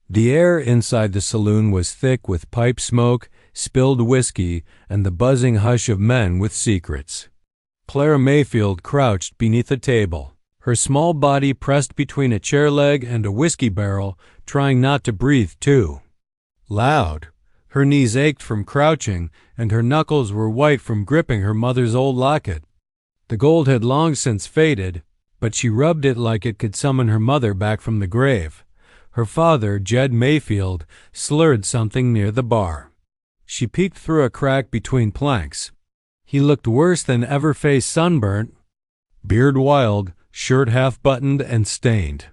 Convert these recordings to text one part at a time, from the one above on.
The air inside the saloon was thick with pipe smoke, spilled whiskey, and the buzzing hush of men with secrets. Clara Mayfield crouched beneath a table, her small body pressed between a chair leg and a whiskey barrel, trying not to breathe too loud. Her knees ached from crouching, and her knuckles were white from gripping her mother's old locket. The gold had long since faded, but she rubbed it like it could summon her mother back from the grave. Her father, Jed Mayfield, slurred something near the bar. She peeked through a crack between planks. He looked worse than ever, face sunburnt, beard wild, shirt half-buttoned and stained.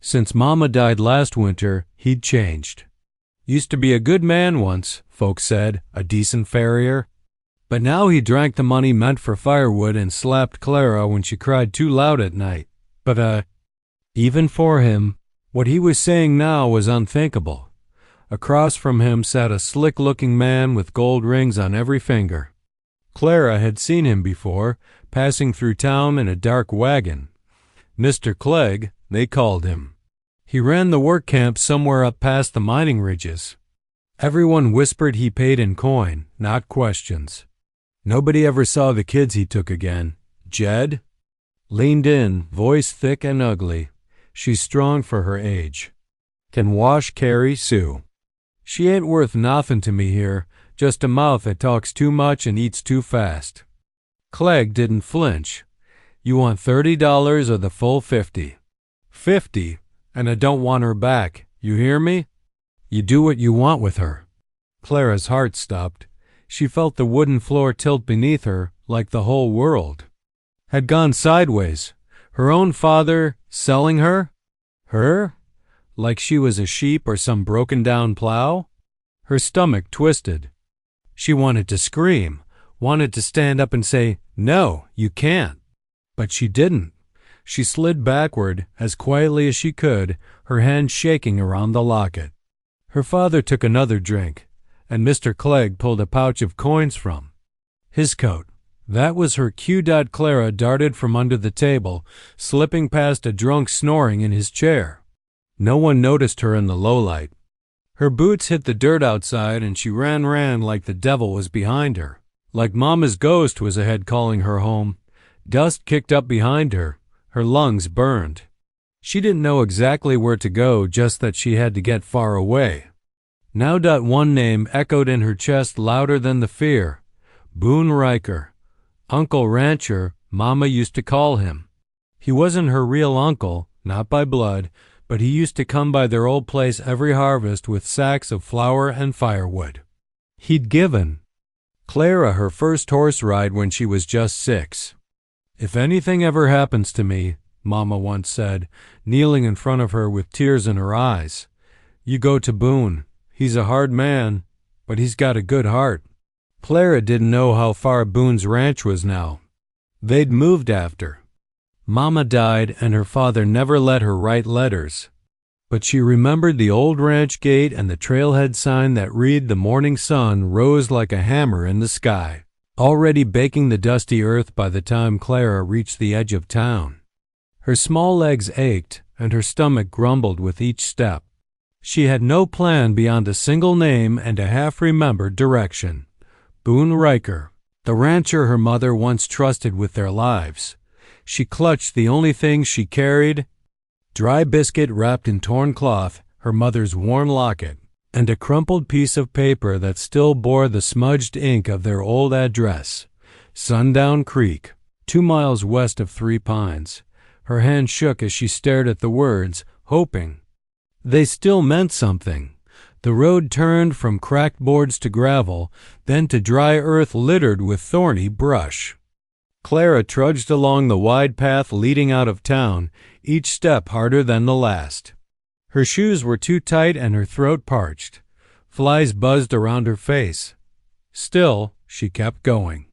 Since Mama died last winter, he'd changed. Used to be a good man once, folks said, a decent farrier. But now he drank the money meant for firewood and slapped Clara when she cried too loud at night. But, even for him, what he was saying now was unthinkable. Across from him sat a slick-looking man with gold rings on every finger. Clara had seen him before, passing through town in a dark wagon. Mr. Clegg, they called him. He ran the work camp somewhere up past the mining ridges. Everyone whispered he paid in coin, not questions. Nobody ever saw the kids he took again. Jed leaned in, voice thick and ugly. She's strong for her age. Can wash, carry, sew. She ain't worth nothin' to me here, just a mouth that talks too much and eats too fast. Clegg didn't flinch. You want $30 or the full 50? 50, and I don't want her back, you hear me? You do what you want with her. Clara's heart stopped. She felt the wooden floor tilt beneath her, like the whole world had gone sideways. Her own father selling her? Her? Like she was a sheep or some broken-down plow? Her stomach twisted. She wanted to scream, wanted to stand up and say, "No, you can't." But she didn't. She slid backward, as quietly as she could, her hand shaking around the locket. Her father took another drink, and Mr. Clegg pulled a pouch of coins from his coat. That was her cue. Clara darted from under the table, slipping past a drunk snoring in his chair. No one noticed her in the low light. Her boots hit the dirt outside, and she ran like the devil was behind her, like Mama's ghost was ahead calling her home. Dust kicked up behind her. Her lungs burned. She didn't know exactly where to go, just that she had to get far away. Now one name echoed in her chest louder than the fear. Boone Riker. Uncle Rancher, Mama used to call him. He wasn't her real uncle, not by blood, but he used to come by their old place every harvest with sacks of flour and firewood. He'd given Clara her first horse ride when she was just 6. "If anything ever happens to me," Mama once said, kneeling in front of her with tears in her eyes, "you go to Boone. He's a hard man, but he's got a good heart." Clara didn't know how far Boone's ranch was now. They'd moved after Mama died, and her father never let her write letters. But she remembered the old ranch gate and the trailhead sign that read "The morning sun rose like a hammer in the sky," already baking the dusty earth by the time Clara reached the edge of town. Her small legs ached, and her stomach grumbled with each step. She had no plan beyond a single name and a half-remembered direction. Boone Riker, the rancher her mother once trusted with their lives. She clutched the only things she carried: dry biscuit wrapped in torn cloth, her mother's worn locket, and a crumpled piece of paper that still bore the smudged ink of their old address, Sundown Creek, 2 miles west of Three Pines. Her hand shook as she stared at the words, hoping they still meant something. The road turned from cracked boards to gravel, then to dry earth littered with thorny brush. Clara trudged along the wide path leading out of town, each step harder than the last. Her shoes were too tight and her throat parched. Flies buzzed around her face. Still, she kept going.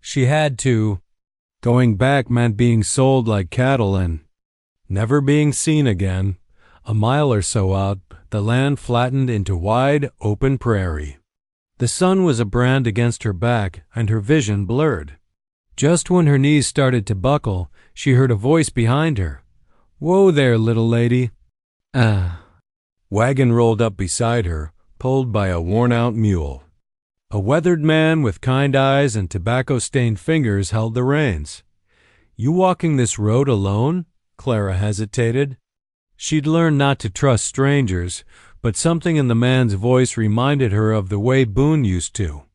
She had to. Going back meant being sold like cattle and never being seen again. A mile or so out, the land flattened into wide, open prairie. The sun was a brand against her back, and her vision blurred. Just when her knees started to buckle, she heard a voice behind her. "Whoa there, little lady." Wagon rolled up beside her, pulled by a worn-out mule. A weathered man with kind eyes and tobacco-stained fingers held the reins. "You walking this road alone?" Clara hesitated. She'd learned not to trust strangers, but something in the man's voice reminded her of the way Boone used to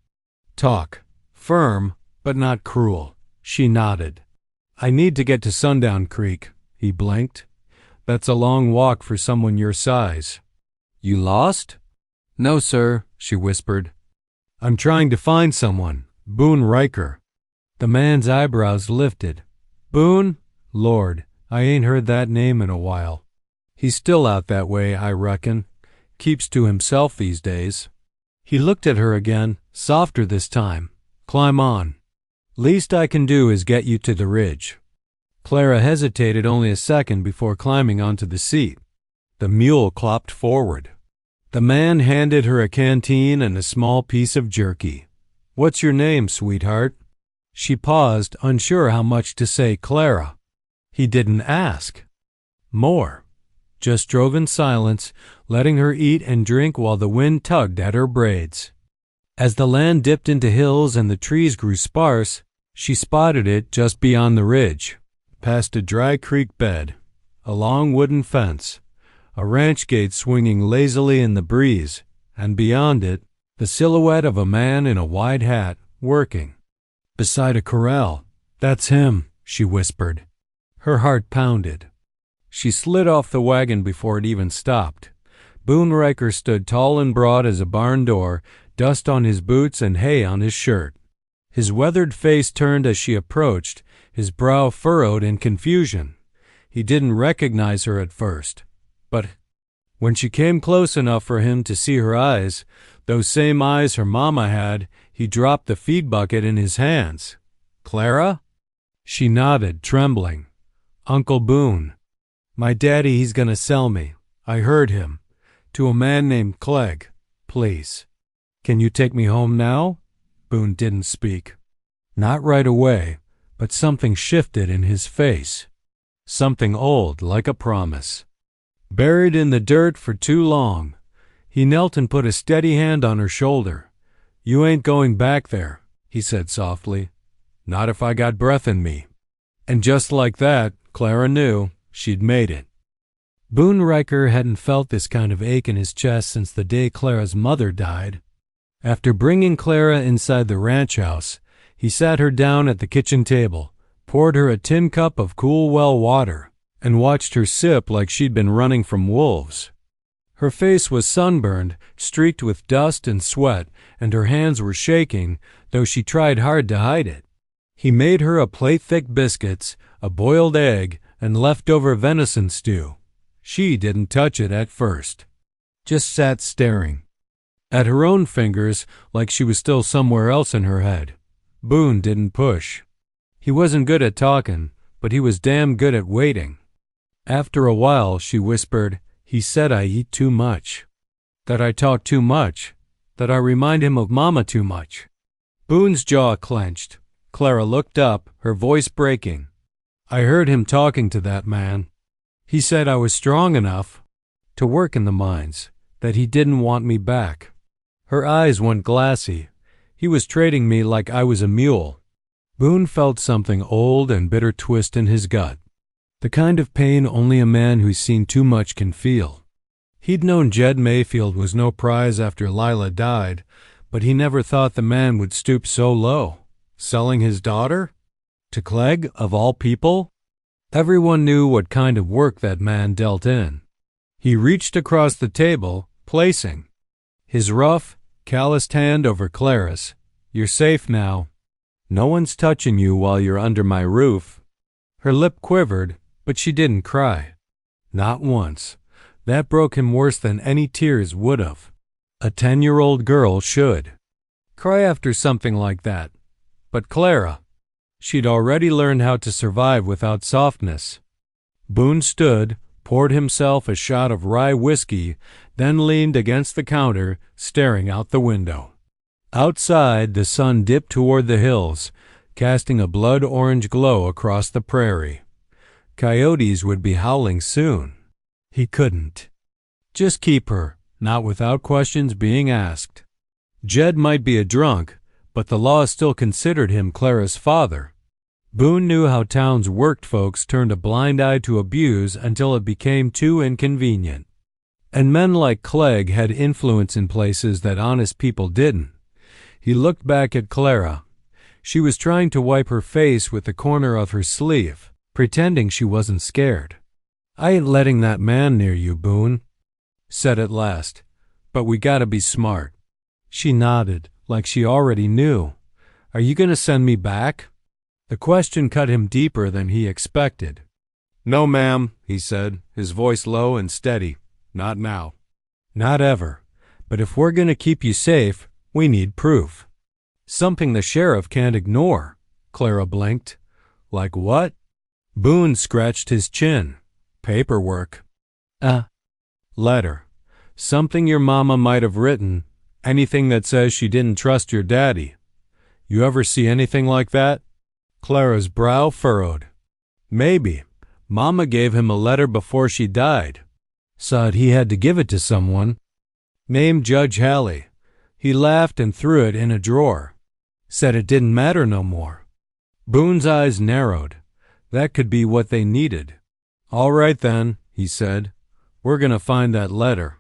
talk, firm, but not cruel. She nodded. "I need to get to Sundown Creek." He blinked. "That's a long walk for someone your size." "You lost?" "No, sir," she whispered. "I'm trying to find someone. Boone Riker." The man's eyebrows lifted. "Boone? Lord, I ain't heard that name in a while. He's still out that way, I reckon. Keeps to himself these days." He looked at her again, softer this time. "Climb on. Least I can do is get you to the ridge." Clara hesitated only a second before climbing onto the seat. The mule clopped forward. The man handed her a canteen and a small piece of jerky. "What's your name, sweetheart?" She paused, unsure how much to say Clara. He didn't ask. More. Just drove in silence, letting her eat and drink while the wind tugged at her braids. As the land dipped into hills and the trees grew sparse, she spotted it just beyond the ridge, past a dry creek bed, a long wooden fence, a ranch gate swinging lazily in the breeze, and beyond it, the silhouette of a man in a wide hat, working. Beside a corral. "That's him," she whispered. Her heart pounded. She slid off the wagon before it even stopped. Boone Riker stood tall and broad as a barn door, dust on his boots and hay on his shirt. His weathered face turned as she approached, his brow furrowed in confusion. He didn't recognize her at first, but when she came close enough for him to see her eyes, those same eyes her mama had, he dropped the feed bucket in his hands. "Clara?" She nodded, trembling. "Uncle Boone. My daddy, he's gonna sell me. I heard him. To a man named Clegg. Please. Can you take me home now?" Boone didn't speak. Not right away, but something shifted in his face. Something old, like a promise. Buried in the dirt for too long. He knelt and put a steady hand on her shoulder. "You ain't going back there," he said softly. "Not if I got breath in me." And just like that, Clara knew she'd made it. Boone Riker hadn't felt this kind of ache in his chest since the day Clara's mother died. After bringing Clara inside the ranch house, he sat her down at the kitchen table, poured her a tin cup of cool well water, and watched her sip like she'd been running from wolves. Her face was sunburned, streaked with dust and sweat, and her hands were shaking, though she tried hard to hide it. He made her a plate thick biscuits, a boiled egg, and leftover venison stew. She didn't touch it at first, just sat staring at her own fingers like she was still somewhere else in her head. Boone didn't push. He wasn't good at talking, but he was damn good at waiting. After a while, she whispered, "He said I eat too much. That I talk too much. That I remind him of Mama too much." Boone's jaw clenched. Clara looked up, her voice breaking. "I heard him talking to that man. He said I was strong enough to work in the mines, that he didn't want me back." Her eyes went glassy. He was trading me like I was a mule. Boone felt something old and bitter twist in his gut. The kind of pain only a man who's seen too much can feel. He'd known Jed Mayfield was no prize after Lila died, but he never thought the man would stoop so low. Selling his daughter? To Clegg, of all people? Everyone knew what kind of work that man dealt in. He reached across the table, placing his rough, calloused hand over Clara's. "You're safe now. No one's touching you while you're under my roof." Her lip quivered, but she didn't cry. Not once. That broke him worse than any tears would have. A 10-year-old girl should cry after something like that. But Clara, she'd already learned how to survive without softness. Boone stood, poured himself a shot of rye whiskey, then leaned against the counter, staring out the window. Outside, the sun dipped toward the hills, casting a blood-orange glow across the prairie. Coyotes would be howling soon. He couldn't Just keep her, not without questions being asked. Jed might be a drunk, but the law still considered him Clara's father. Boone knew how towns worked. Folks turned a blind eye to abuse until it became too inconvenient. And men like Clegg had influence in places that honest people didn't. He looked back at Clara. She was trying to wipe her face with the corner of her sleeve, pretending she wasn't scared. "I ain't letting that man near you, Boone," said at last, "but we gotta be smart." She nodded, like she already knew. "Are you gonna send me back?" The question cut him deeper than he expected. "No, ma'am," he said, his voice low and steady. "Not now." "Not ever. But if we're gonna keep you safe, we need proof." "Something the sheriff can't ignore." Clara blinked. "Like what?" Boone scratched his chin. "Paperwork." Letter. Something your mama might have written. Anything that says she didn't trust your daddy. You ever see anything like that?" Clara's brow furrowed. "Maybe. Mama gave him a letter before she died. Said he had to give it to someone. Named Judge Halley. He laughed and threw it in a drawer. Said it didn't matter no more." Boone's eyes narrowed. That could be what they needed. "All right then," he said. "We're gonna find that letter.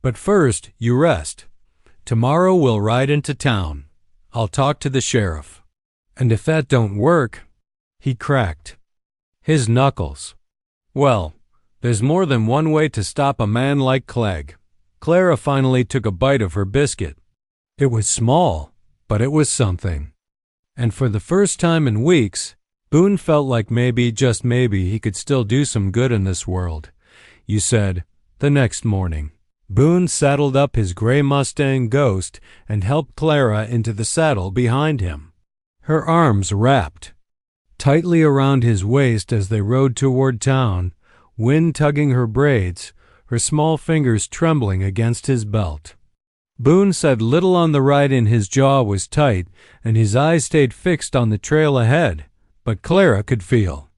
But first, you rest. Tomorrow we'll ride into town. I'll talk to the sheriff. And if that don't work—" He cracked his knuckles. "Well, there's more than one way to stop a man like Clegg." Clara finally took a bite of her biscuit. It was small, but it was something. And for the first time in weeks, Boone felt like maybe, just maybe, he could still do some good in this world. "You said," the next morning. Boone saddled up his gray Mustang Ghost and helped Clara into the saddle behind him. Her arms wrapped tightly around his waist as they rode toward town, wind tugging her braids, her small fingers trembling against his belt. Boone said little on the ride, and his jaw was tight, and his eyes stayed fixed on the trail ahead, but Clara could feel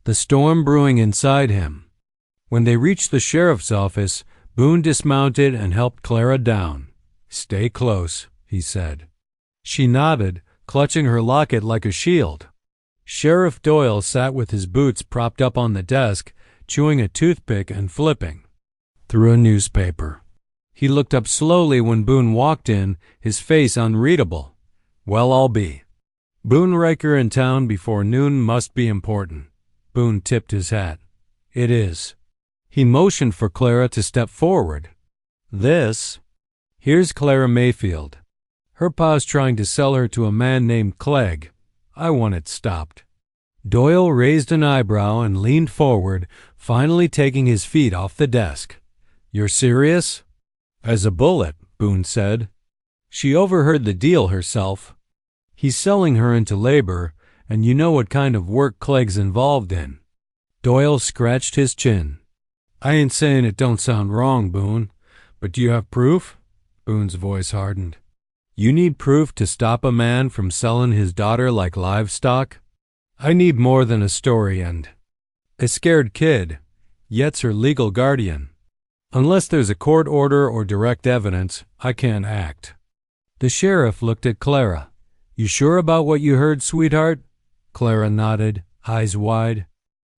the storm brewing inside him. When they reached the sheriff's office, Boone dismounted and helped Clara down. "Stay close," he said. She nodded, clutching her locket like a shield. Sheriff Doyle sat with his boots propped up on the desk, chewing a toothpick and flipping through a newspaper. He looked up slowly when Boone walked in, his face unreadable. "Well, I'll be." Boone Riker in town before noon must be important. Boone tipped his hat. "It is." He motioned for Clara to step forward. Here's Clara Mayfield. Her pa's trying to sell her to a man named Clegg. I want it stopped." Doyle raised an eyebrow and leaned forward, finally taking his feet off the desk. "You're serious?" "As a bullet," Boone said. "She overheard the deal herself. He's selling her into labor, and you know what kind of work Clegg's involved in." Doyle scratched his chin. "I ain't saying it don't sound wrong, Boone, but do you have proof?" Boone's voice hardened. "You need proof to stop a man from selling his daughter like livestock?" "I need more than a story and a scared kid. Yet's her legal guardian. Unless there's a court order or direct evidence, I can't act." The sheriff looked at Clara. "You sure about what you heard, sweetheart?" Clara nodded, eyes wide.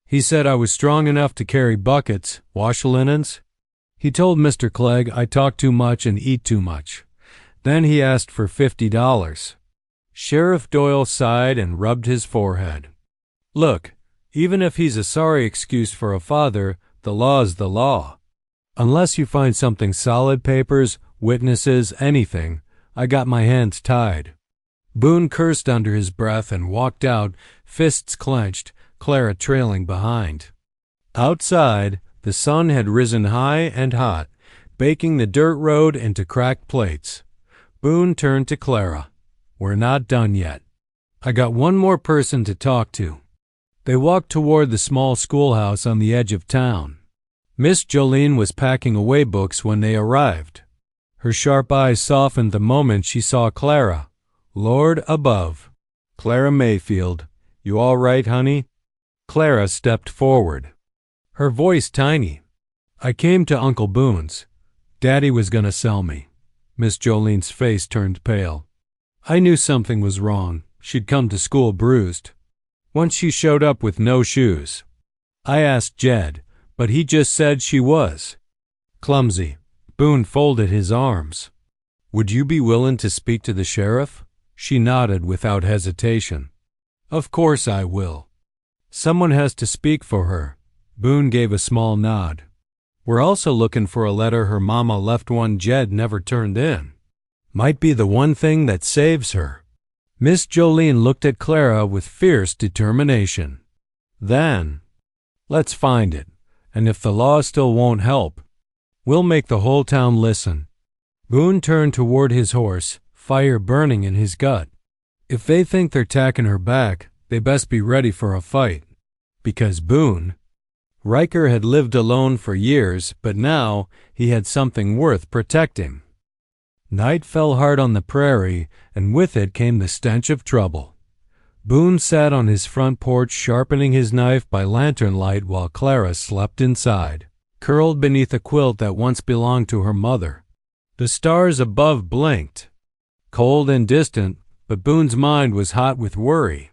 "He said I was strong enough to carry buckets, wash linens. He told Mr. Clegg I talk too much and eat too much. Then he asked for $50. Sheriff Doyle sighed and rubbed his forehead. "Look, even if he's a sorry excuse for a father, the law's the law. Unless you find something solid, papers, witnesses, anything, I got my hands tied." Boone cursed under his breath and walked out, fists clenched, Clara trailing behind. Outside, the sun had risen high and hot, baking the dirt road into cracked plates. Boone turned to Clara. "We're not done yet. I got one more person to talk to." They walked toward the small schoolhouse on the edge of town. Miss Jolene was packing away books when they arrived. Her sharp eyes softened the moment she saw Clara. "Lord above. Clara Mayfield, you all right, honey?" Clara stepped forward, her voice tiny. "I came to Uncle Boone's. Daddy was gonna sell me. Miss Jolene's face turned pale. I knew something was wrong. She'd come to school bruised. Once she showed up with no shoes. I asked Jed, but he just said she was clumsy. Boone folded his arms. Would you be willing to speak to the sheriff? She nodded without hesitation. Of course I will. Someone has to speak for her. Boone gave a small nod. We're also looking for a letter her mama left, one Jed never turned in. Might be the one thing that saves her. Miss Jolene looked at Clara with fierce determination. Then, let's find it, and if the law still won't help, we'll make the whole town listen. Boone turned toward his horse, fire burning in his gut. If they think they're tacking her back, they best be ready for a fight. Because Boone, Riker had lived alone for years, but now he had something worth protecting. Night fell hard on the prairie, and with it came the stench of trouble. Boone sat on his front porch sharpening his knife by lantern light while Clara slept inside, curled beneath a quilt that once belonged to her mother. The stars above blinked, cold and distant, but Boone's mind was hot with worry.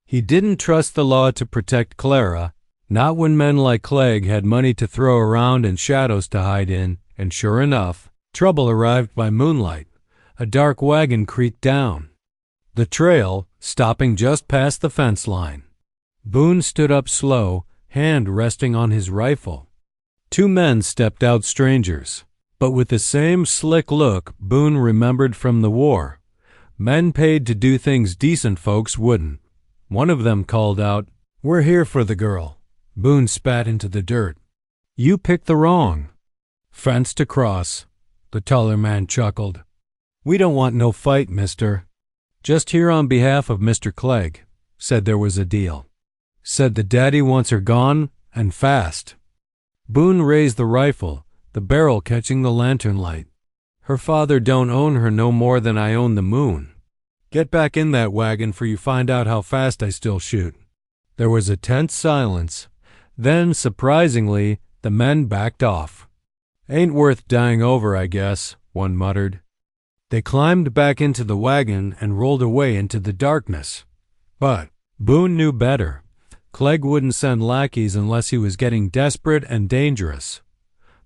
He didn't trust the law to protect Clara, not when men like Clegg had money to throw around and shadows to hide in, and sure enough, trouble arrived by moonlight. A dark wagon creaked down the trail, stopping just past the fence line. Boone stood up slow, hand resting on his rifle. Two men stepped out, strangers, but with the same slick look Boone remembered from the war. Men paid to do things decent folks wouldn't. One of them called out, "We're here for the girl." Boone spat into the dirt. "You picked the wrong fence to cross." The taller man chuckled. "We don't want no fight, mister. Just here on behalf of Mr. Clegg. Said there was a deal. Said the daddy wants her gone, and fast." Boone raised the rifle, the barrel catching the lantern light. "Her father don't own her no more than I own the moon. Get back in that wagon, for you find out how fast I still shoot." There was a tense silence. Then, surprisingly, the men backed off. "Ain't worth dying over, I guess," one muttered. They climbed back into the wagon and rolled away into the darkness. But Boone knew better. Clegg wouldn't send lackeys unless he was getting desperate and dangerous.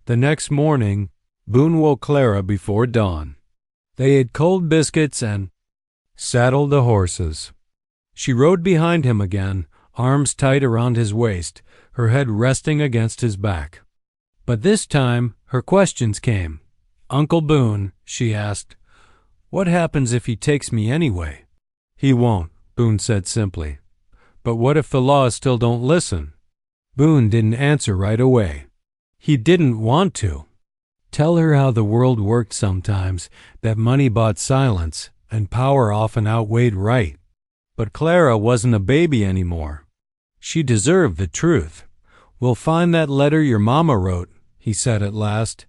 The next morning, Boone woke Clara before dawn. They ate cold biscuits and saddled the horses. She rode behind him again, arms tight around his waist, her head resting against his back. But this time, her questions came. "Uncle Boone," she asked, "what happens if he takes me anyway?" "He won't," Boone said simply. "But what if the law still don't listen?" Boone didn't answer right away. He didn't want to. Tell her how the world worked sometimes, that money bought silence, and power often outweighed right. But Clara wasn't a baby anymore. She deserved the truth. "We'll find that letter your mama wrote," he said at last.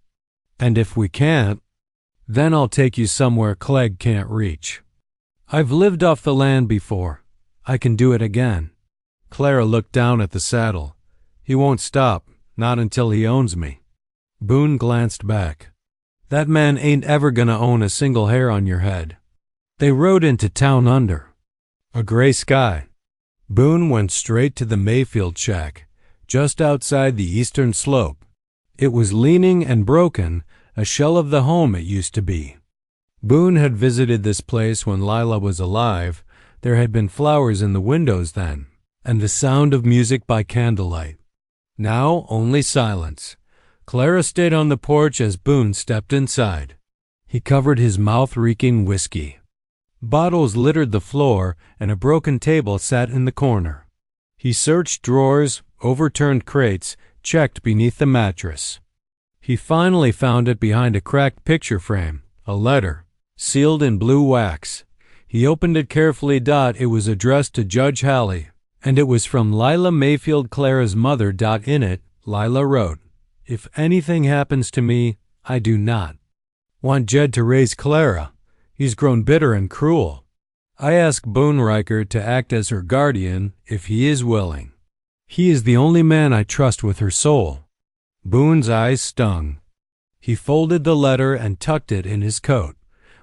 "And if we can't, then I'll take you somewhere Clegg can't reach. I've lived off the land before. I can do it again." Clara looked down at the saddle. "He won't stop, not until he owns me." Boone glanced back. "That man ain't ever gonna own a single hair on your head." They rode into town under a gray sky. Boone went straight to the Mayfield shack, just outside the eastern slope. It was leaning and broken, a shell of the home it used to be. Boone had visited this place when Lila was alive. There had been flowers in the windows then, and the sound of music by candlelight. Now only silence. Clara stayed on the porch as Boone stepped inside. He covered his mouth reeking whiskey. Bottles littered the floor, and a broken table sat in the corner. He searched drawers, overturned crates, checked beneath the mattress. He finally found it behind a cracked picture frame, a letter, sealed in blue wax. He opened it carefully. It was addressed to Judge Halley, and it was from Lila Mayfield, Clara's mother. In it, Lila wrote, "If anything happens to me, I do not want Jed to raise Clara. He's grown bitter and cruel. I ask Boone Riker to act as her guardian if he is willing. He is the only man I trust with her soul." Boone's eyes stung. He folded the letter and tucked it in his coat.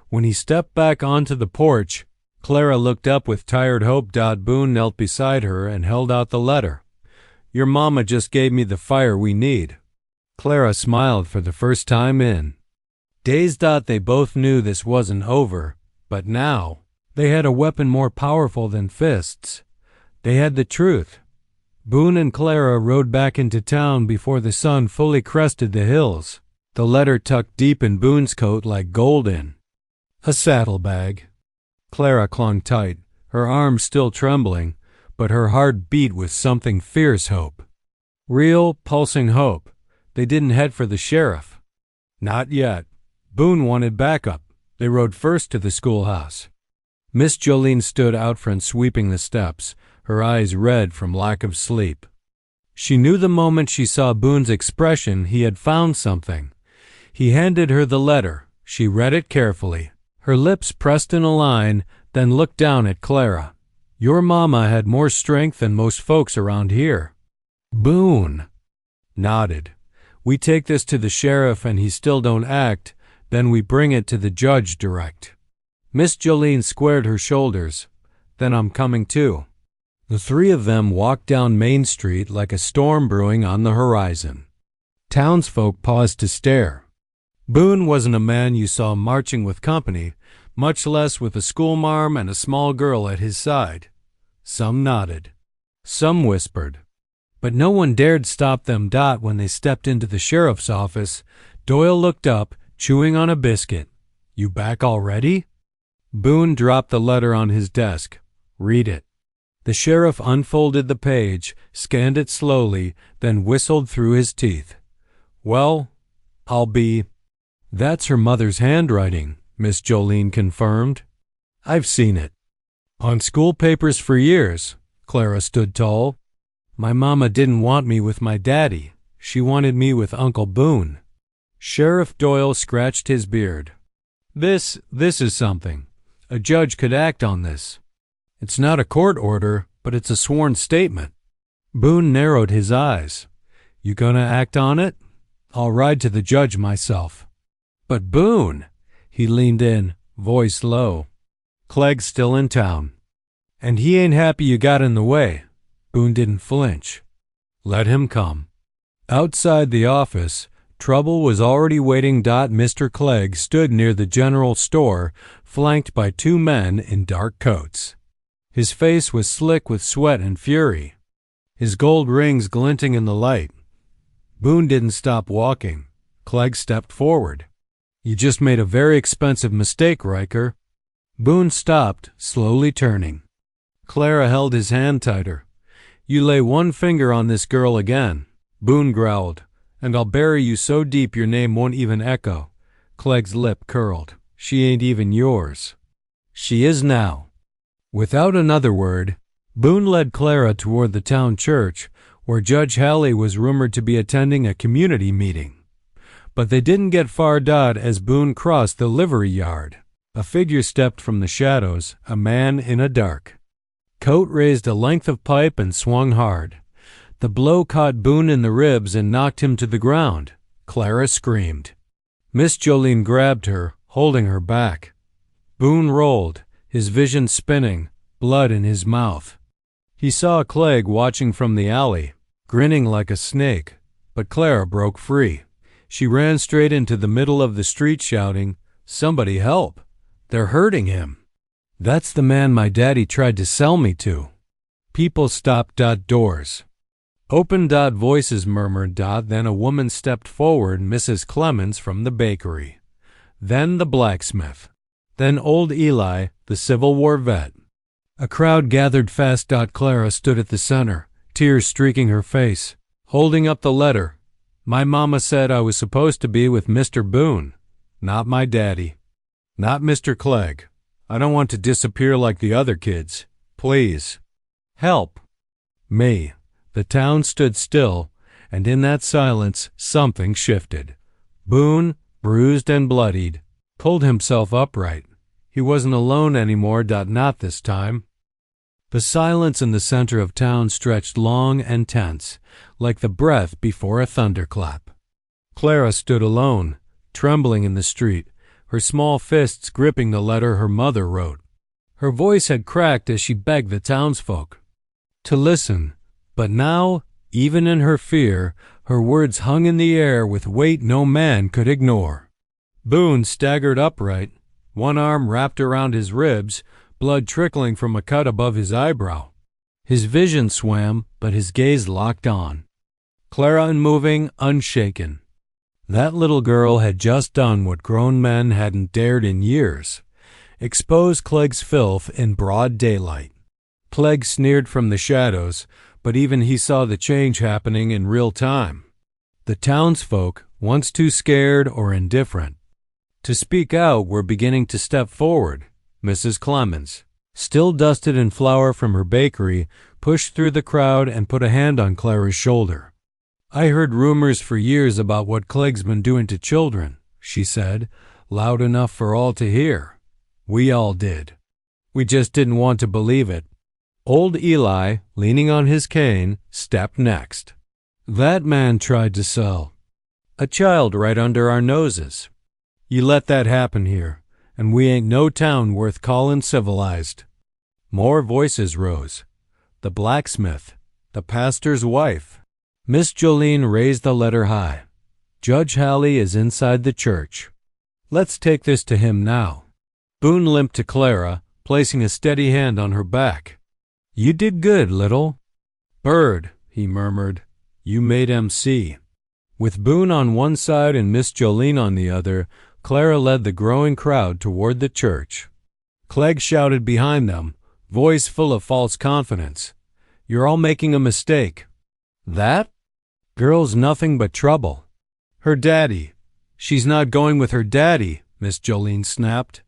When he stepped back onto the porch, Clara looked up with tired hope. Boone knelt beside her and held out the letter. "Your mama just gave me the fire we need." Clara smiled for the first time in days. They both knew this wasn't over, but now they had a weapon more powerful than fists. They had the truth. Boone and Clara rode back into town before the sun fully crested the hills, the letter tucked deep in Boone's coat like gold in a saddlebag. Clara clung tight, her arms still trembling, but her heart beat with something fierce hope. Real, pulsing hope. They didn't head for the sheriff. Not yet. Boone wanted backup. They rode first to the schoolhouse. Miss Jolene stood out front sweeping the steps, her eyes red from lack of sleep. She knew the moment she saw Boone's expression he had found something. He handed her the letter. She read it carefully, her lips pressed in a line, then looked down at Clara. "Your mama had more strength than most folks around here." Boone nodded. "We take this to the sheriff and he still don't act, then we bring it to the judge direct." Miss Jolene squared her shoulders. "Then I'm coming too." The three of them walked down Main Street like a storm brewing on the horizon. Townsfolk paused to stare. Boone wasn't a man you saw marching with company, much less with a schoolmarm and a small girl at his side. Some nodded. Some whispered. But no one dared stop them. When they stepped into the sheriff's office, Doyle looked up, chewing on a biscuit. "You back already?" Boone dropped the letter on his desk. "Read it." The sheriff unfolded the page, scanned it slowly, then whistled through his teeth. "Well, I'll be—" "That's her mother's handwriting," Miss Jolene confirmed. "I've seen it on school papers for years." Clara stood tall. "My mama didn't want me with my daddy. She wanted me with Uncle Boone." Sheriff Doyle scratched his beard. This is something. A judge could act on this. It's not a court order, but it's a sworn statement." Boone narrowed his eyes. "You gonna act on it?" "I'll ride to the judge myself." "But Boone," he leaned in, voice low. "Clegg's still in town. And he ain't happy you got in the way." Boone didn't flinch. "Let him come." Outside the office, trouble was already waiting. Mr. Clegg stood near the general store, flanked by two men in dark coats. His face was slick with sweat and fury, his gold rings glinting in the light. Boone didn't stop walking. Clegg stepped forward. "You just made a very expensive mistake, Riker." Boone stopped, slowly turning. Clara held his hand tighter. "You lay one finger on this girl again," Boone growled, "and I'll bury you so deep your name won't even echo." Clegg's lip curled. "She ain't even yours." "She is now." Without another word, Boone led Clara toward the town church, where Judge Halley was rumored to be attending a community meeting. But they didn't get far. As Boone crossed the livery yard, a figure stepped from the shadows, a man in a dark coat raised a length of pipe and swung hard. The blow caught Boone in the ribs and knocked him to the ground. Clara screamed. Miss Jolene grabbed her, holding her back. Boone rolled, his vision spinning, blood in his mouth. He saw Clegg watching from the alley, grinning like a snake, but Clara broke free. She ran straight into the middle of the street shouting, "Somebody help! They're hurting him! That's the man my daddy tried to sell me to." People stopped. Doors opened. Voices murmured. Then a woman stepped forward, Mrs. Clemens from the bakery. Then the blacksmith. Then old Eli, the Civil War vet. A crowd gathered fast. Clara stood at the center, tears streaking her face, holding up the letter. "My mama said I was supposed to be with Mr. Boone, not my daddy. Not Mr. Clegg. I don't want to disappear like the other kids. Please. Help me." The town stood still, and in that silence something shifted. Boone, bruised and bloodied, pulled himself upright. He wasn't alone anymore. Not this time. The silence in the center of town stretched long and tense, like the breath before a thunderclap. Clara stood alone, trembling in the street, her small fists gripping the letter her mother wrote. Her voice had cracked as she begged the townsfolk to listen, but now, even in her fear, her words hung in the air with weight no man could ignore. Boone staggered upright, one arm wrapped around his ribs, blood trickling from a cut above his eyebrow. His vision swam, but his gaze locked on. Clara unmoving, unshaken. That little girl had just done what grown men hadn't dared in years: expose Clegg's filth in broad daylight. Clegg sneered from the shadows, but even he saw the change happening in real time. The townsfolk, once too scared or indifferent to speak out, were beginning to step forward. Mrs. Clemens, still dusted in flour from her bakery, pushed through the crowd and put a hand on Clara's shoulder. "I heard rumors for years about what Clegg's been doing to children," she said, loud enough for all to hear. "We all did. We just didn't want to believe it." Old Eli, leaning on his cane, stepped next. "That man tried to sell a child right under our noses. You let that happen here, and we ain't no town worth callin' civilized." More voices rose. The blacksmith, the pastor's wife. Miss Jolene raised the letter high. "Judge Halley is inside the church. Let's take this to him now." Boone limped to Clara, placing a steady hand on her back. "You did good, little bird," he murmured. "You made MC." With Boone on one side and Miss Jolene on the other, Clara led the growing crowd toward the church. Clegg shouted behind them, voice full of false confidence, "You're all making a mistake. That girl's nothing but trouble. Her daddy." "She's not going with her daddy," Miss Jolene snapped.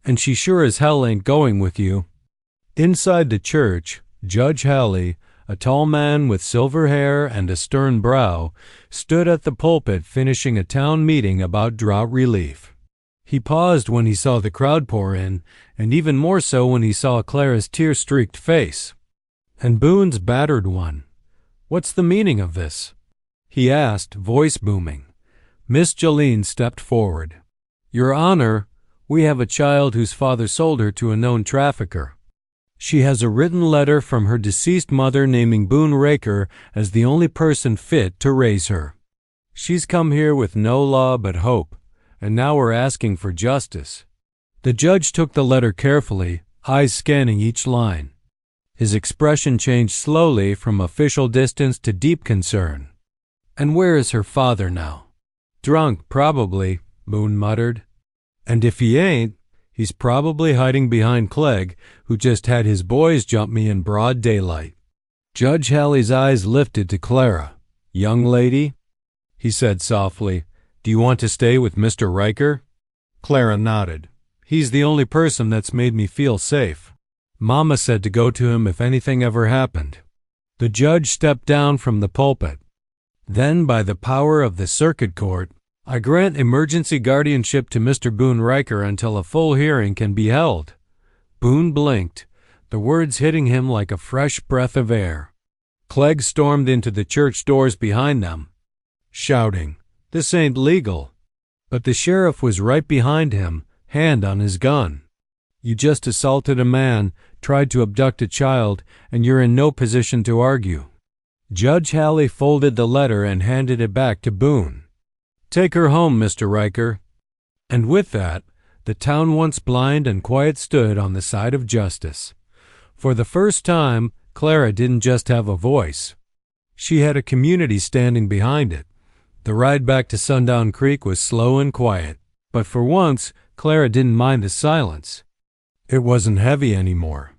"And she sure as hell ain't going with you." Inside the church, Judge Halley, a tall man with silver hair and a stern brow, stood at the pulpit finishing a town meeting about drought relief. He paused when he saw the crowd pour in, and even more so when he saw Clara's tear-streaked face. And Boone's battered one. "What's the meaning of this?" he asked, voice booming. Miss Jolene stepped forward. "Your Honor, we have a child whose father sold her to a known trafficker. She has a written letter from her deceased mother naming Boone Raker as the only person fit to raise her. She's come here with no law but hope, and now we're asking for justice." The judge took the letter carefully, eyes scanning each line. His expression changed slowly from official distance to deep concern. "And where is her father now?" "Drunk, probably," Boone muttered. "And if he ain't, he's probably hiding behind Clegg, who just had his boys jump me in broad daylight." Judge Halley's eyes lifted to Clara. "Young lady," he said softly, "do you want to stay with Mr. Riker?" Clara nodded. "He's the only person that's made me feel safe. Mama said to go to him if anything ever happened." The judge stepped down from the pulpit. "Then, by the power of the circuit court, I grant emergency guardianship to Mr. Boone Riker until a full hearing can be held." Boone blinked, the words hitting him like a fresh breath of air. Clegg stormed into the church doors behind them, shouting, "This ain't legal." But the sheriff was right behind him, hand on his gun. "You just assaulted a man, tried to abduct a child, and you're in no position to argue." Judge Halley folded the letter and handed it back to Boone. "Take her home, Mr. Riker." And with that, the town once blind and quiet stood on the side of justice. For the first time, Clara didn't just have a voice. She had a community standing behind it. The ride back to Sundown Creek was slow and quiet, but for once, Clara didn't mind the silence. It wasn't heavy anymore.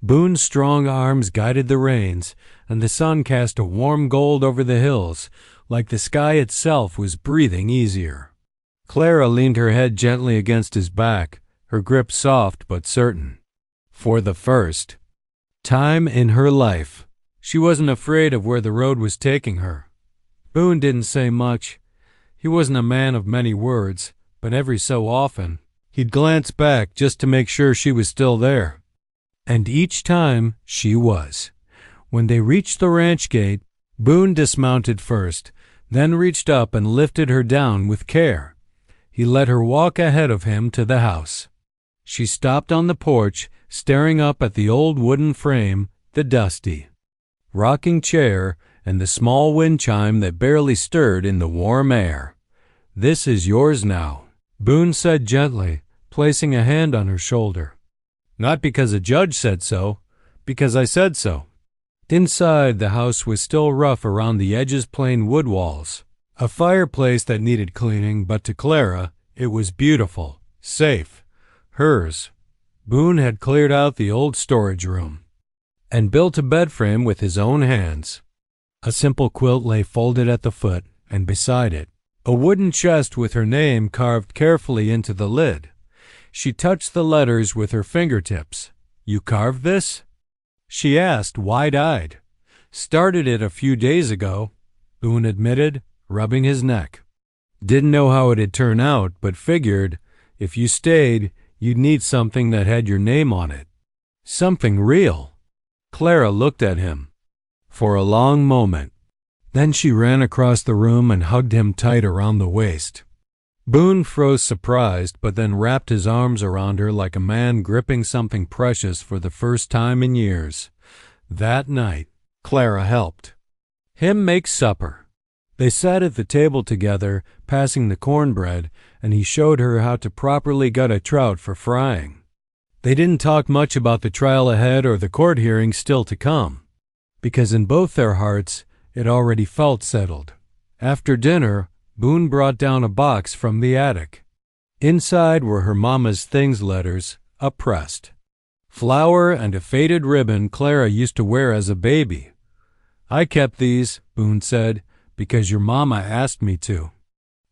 Boone's strong arms guided the reins, and the sun cast a warm gold over the hills, like the sky itself was breathing easier. Clara leaned her head gently against his back, her grip soft but certain. For the first time in her life, she wasn't afraid of where the road was taking her. Boone didn't say much. He wasn't a man of many words, but every so often, he'd glance back just to make sure she was still there. And each time, she was. When they reached the ranch gate, Boone dismounted first, then reached up and lifted her down with care. He let her walk ahead of him to the house. She stopped on the porch, staring up at the old wooden frame, the dusty rocking chair, and the small wind chime that barely stirred in the warm air. "This is yours now," Boone said gently, placing a hand on her shoulder. "Not because a judge said so, because I said so." Inside, the house was still rough around the edges, plain wood walls. A fireplace that needed cleaning, but to Clara, it was beautiful, safe, hers. Boone had cleared out the old storage room and built a bed frame with his own hands. A simple quilt lay folded at the foot, and beside it, a wooden chest with her name carved carefully into the lid. She touched the letters with her fingertips. "You carved this?" she asked, wide-eyed. "Started it a few days ago," Boone admitted, rubbing his neck. "Didn't know how it'd turn out, but figured, if you stayed, you'd need something that had your name on it. Something real." Clara looked at him for a long moment. Then she ran across the room and hugged him tight around the waist. Boone froze surprised, but then wrapped his arms around her like a man gripping something precious for the first time in years. That night, Clara helped him make supper. They sat at the table together, passing the cornbread, and he showed her how to properly gut a trout for frying. They didn't talk much about the trial ahead or the court hearing still to come, because in both their hearts it already felt settled. After dinner, Boone brought down a box from the attic. Inside were her mama's things letters, uppressed. Flower and a faded ribbon Clara used to wear as a baby. "I kept these," Boone said, "because your mama asked me to.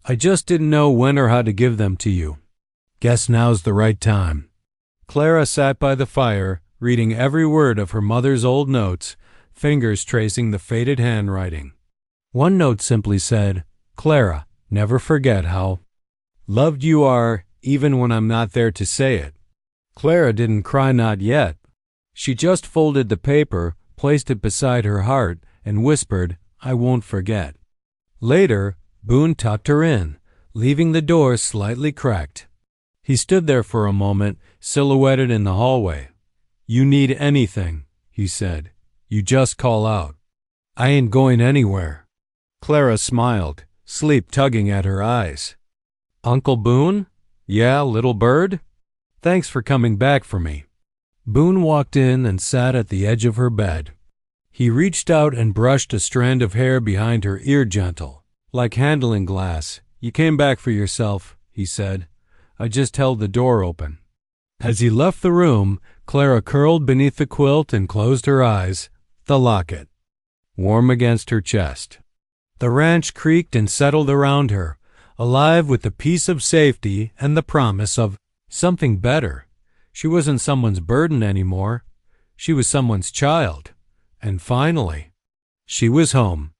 I just didn't know when or how to give them to you. Guess now's the right time." Clara sat by the fire, reading every word of her mother's old notes, fingers tracing the faded handwriting. One note simply said, "Clara, never forget how loved you are, even when I'm not there to say it." Clara didn't cry, not yet. She just folded the paper, placed it beside her heart, and whispered, "I won't forget." Later, Boone tucked her in, leaving the door slightly cracked. He stood there for a moment, silhouetted in the hallway. "You need anything," he said. "You just call out. I ain't going anywhere." Clara smiled, sleep tugging at her eyes. "Uncle Boone? Yeah, little bird? Thanks for coming back for me." Boone walked in and sat at the edge of her bed. He reached out and brushed a strand of hair behind her ear, gentle, like handling glass. "You came back for yourself," he said. "I just held the door open." As he left the room, Clara curled beneath the quilt and closed her eyes, the locket warm against her chest. The ranch creaked and settled around her, alive with the peace of safety and the promise of something better. She wasn't someone's burden anymore. She was someone's child. And finally, she was home.